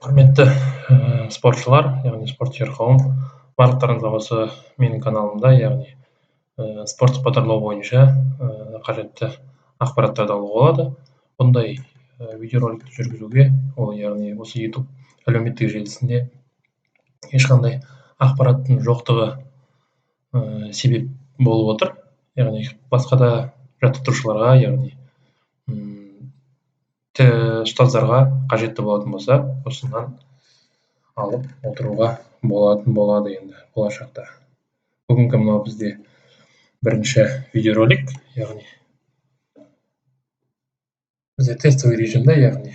Құрметті спортшылар, яғни спортсүйер қауым, барлықтарыңызға осы менің каналымда, яғни спорттық бағдарлау бойынша қажетті ақпараттарды алуға болады. Бұндай видеороликті жүргізуге, ол яғни осы YouTube әлеуметтік желісінде ешқандай ақпараттың жоқтығы себеп болып отыр. Яғни басқа да жаттықтырушыларға, яғни ұстаздарға қажетті болатын болса, осынан алып отыруға болады енді болашақта. Бүгінгі мынау бізде бірінші видеоролик, яғни бізде тестовый режимде, яғни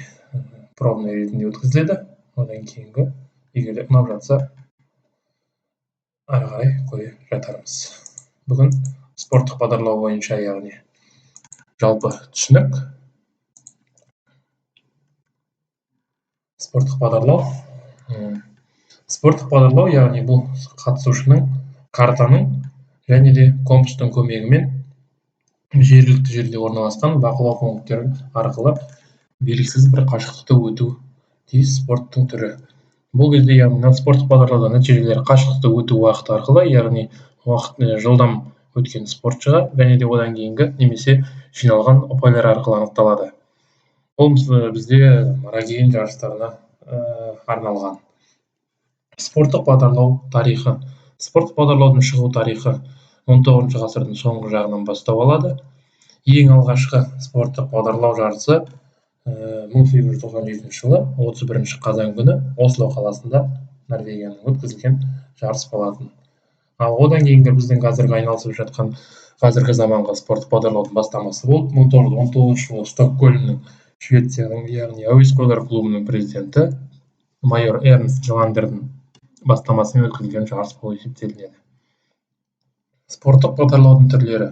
пробный ретінде өткізіледі. Одан кейінгі, егер ұнап жатса, ары қарай қойып жатармыз. Бүгін спорттық бағдарлау бойынша, яғни жалпы түсінік. Спорттық бағдарлау, яғни бұл қатысушының картаның және де компастың көмегімен жергілікті жерде орналасқан бақылау пункттері арқылы белгісіз бір қашықтықты өту тиіс спорттың түрі. Бұл кезде яғни спорттық бағдарламада нәтижелер қашықтықты өту уақыты арқылы, яғни жылдам өткен спортшыға және де одан кейінгі немесе жиналған ұпайлар арқылы анықталады. Бұл бізде марагейн жарыстарына арналған. Спорттық бағдарлау тарихы. Спорттық бағдарлаудың шығу тарихы 19 ғасырдың соңғы жағынан бастау алады. Ең алғашқы спорттық бағдарлау жарысы 1897 жылы 31 қазан күні Осло қаласында, Норвегияның өткізілген жарыс болатын. Ал одан кейінгі біздің қазіргі айналысып жатқан қазіргі заманғы спорттық бағдарлаудың бастамасы болып 1919 жылы Стокгольмнің Швецияның, яғни әуесқойлар клубының президенті майор Эрнст Жаландердің бастамасымен өткізілген жарыс болып есептелінеді. Спорттық бағдарлаудың түрлері.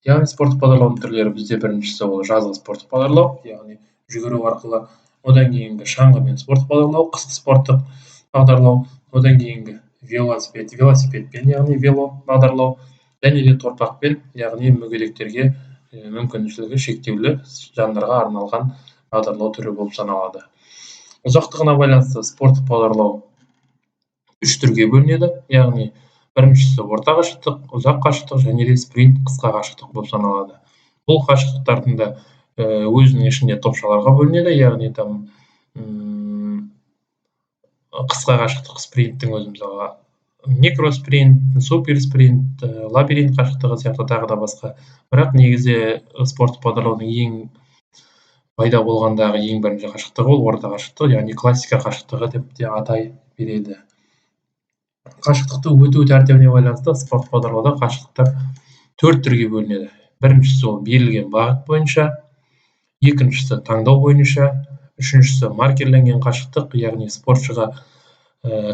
Яғни спорттық бағдарлаудың түрлері бізде біріншісі ол жазғы спорттық бағдарлау, яғни жүгіру арқылы, одан кейінгі шаңғымен спорттық бағдарлау, қысқы спорттық бағдарлау, одан кейінгі велосипедпен, яғни вело бағдарлау, және де торпақпен, яғни мүгедектерге мүмкіншілігі шектеулі жандарға арналған бағдарлау түрі болып саналады. Ұзақтығына байланысты спорттық бағдарлау 3 түрге бөлінеді, яғни біріншісі орта қашықтық, ұзақ қашықтық және де спринт қысқа қашықтық болып саналады. Бұл қашықтықтардың да өзінің ішінде топшаларға бөлінеді, яғни қысқа қашықтық спринттің өзі мысалға микроспринт, суперспринт, лабиринт қашықтығы сияқты тағы да басқа. Бірақ негізі спорттық бағдарлаудың ең пайда болғандағы ең бірінші қашықтығы ол орта қашықтық, яғни классика қашықтығы деп те атай береді. Қашықтықты өту тәртібіне байланысты спорттық бағдарламада қашықтықтар 4 түрге бөлінеді. Біріншісі ол берілген бағыт бойынша, екіншісі таңдау бойынша, үшіншісі маркерленген қашықтық, яғни спортшыға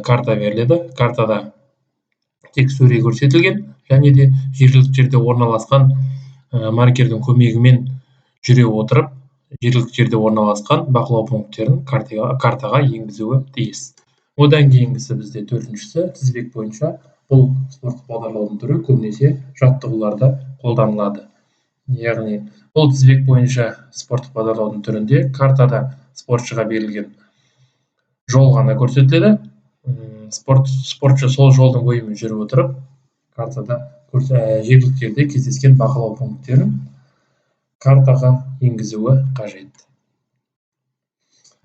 карта беріледі. Картада тек сөре көрсетілген және де жергілікті жерде орналасқан маркердің көмегімен жүре отырып, жергілікті жерде орналасқан бақылау пункттерін картаға енгізуі тиіс. Одан кейінгісі бізде төртіншісі тізбек бойынша. Бұл спорттық бағдарлаудың түрі көбінесе жаттығуларда қолданылады. Яғни бұл тізбек бойынша спорттық бағдарлаудың түрінде картада спортшыға берілген жол ғана көрсетіледі. Спортшы сол жолдың бойымен жүріп отырып, картада жергілікті жерде кездескен бақылау пункттерін картаға енгізуі қажет.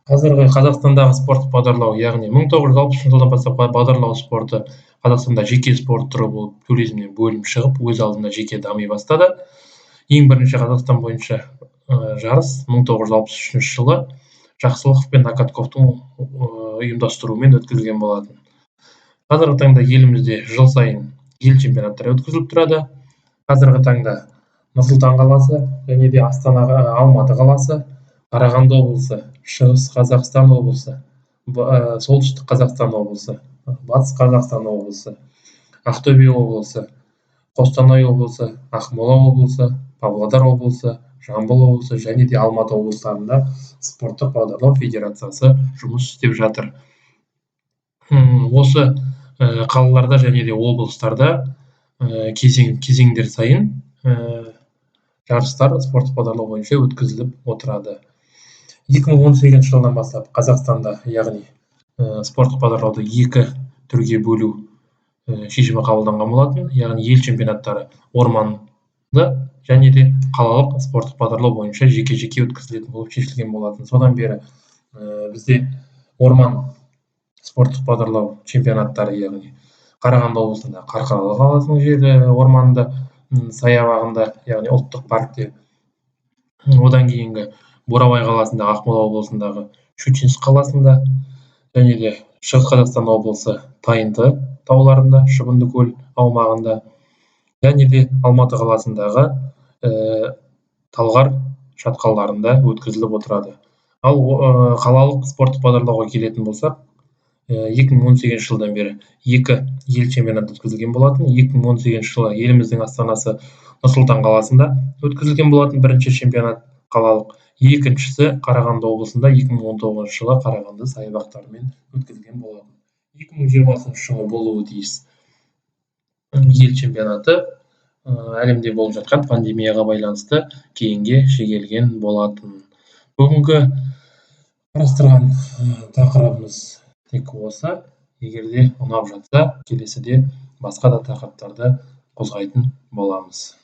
Қазіргі Қазақстандағы спорттық бағдарлау, яғни 1960 жылдан бастап бағдарлау спорты Қазақстанда жеке спорт түрі болып, туризмнен бөлініп шығып, өз алдына жеке дами бастады. Ең бірінші Қазақстан бойынша жарыс 1963 жылы Жақсылықов пен Накатковтың ұйымдастыруымен өткізілген болатын. Қазіргі таңда елімізде жыл сайын ел чемпионаттары өткізіліп тұрады. Қазіргі таңда Нұр-Сұлтан қаласы және де Алматы қаласы, Қарағанды облысы, Шығыс Қазақстан облысы, Солтүстік Қазақстан облысы, Батыс Қазақстан облысы, Ақтөбе облысы, Қостанай облысы, Ақмола облысы, Павлодар облысы, Жамбыл облысы және де Алматы облыстарында спорттық бағдарлау федерациясы жұмыс істеп жатыр. Осы қалаларда және де облыстарда кезеңдер сайын жарыстар спорттық бағдарлау бойынша өткізіліп отырады. 2018 жылдан бастап Қазақстанда, яғни спорттық бағдарлауды 2 түрге бөлу шешімі қабылданған болатын. Яғни ел чемпионаттары орманды және де қалалық спорттық бағдарлау бойынша жеке-жеке өткізілетін болып шешілген болатын. Содан бері бізде орман спорттық бағдарлау чемпионаттары, яғни Қарағанды облысында Қарқаралы қаласының жері орманды саябағында, яғни ұлттық паркте, одан кейінгі Бурабай қаласындағы, Ақмола облысындағы Щучинск қаласында, және де Шығыс Қазақстан облысы Тайынты тауларында, Шыбындыкөл аумағында, және де Алматы қаласындағы Талғар шатқалдарында өткізіліп отырады. Ал қалалық спорттық бағдарлауға келетін болсақ, 2018 жылдан бері 2 ел чемпионаты өткізілген болатын. 2018 жылы еліміздің астанасы Нұр-Сұлтан қаласында өткізілген болатын бірінші чемпионат қалалық. Екіншісі Қарағанды облысында 2019 жылы Қарағанды саябақтарымен өткізілген болатын. 2020 жылы болуы тиіс ел чемпионаты әлемде болып жатқан пандемияға байланысты кейінге шегерілген болатын. Бүгінгі қарастырған тақырыбымыз тек осы. Егер де ұнап жатса, келесіде басқа да тақырыптарды қозғайтын боламыз.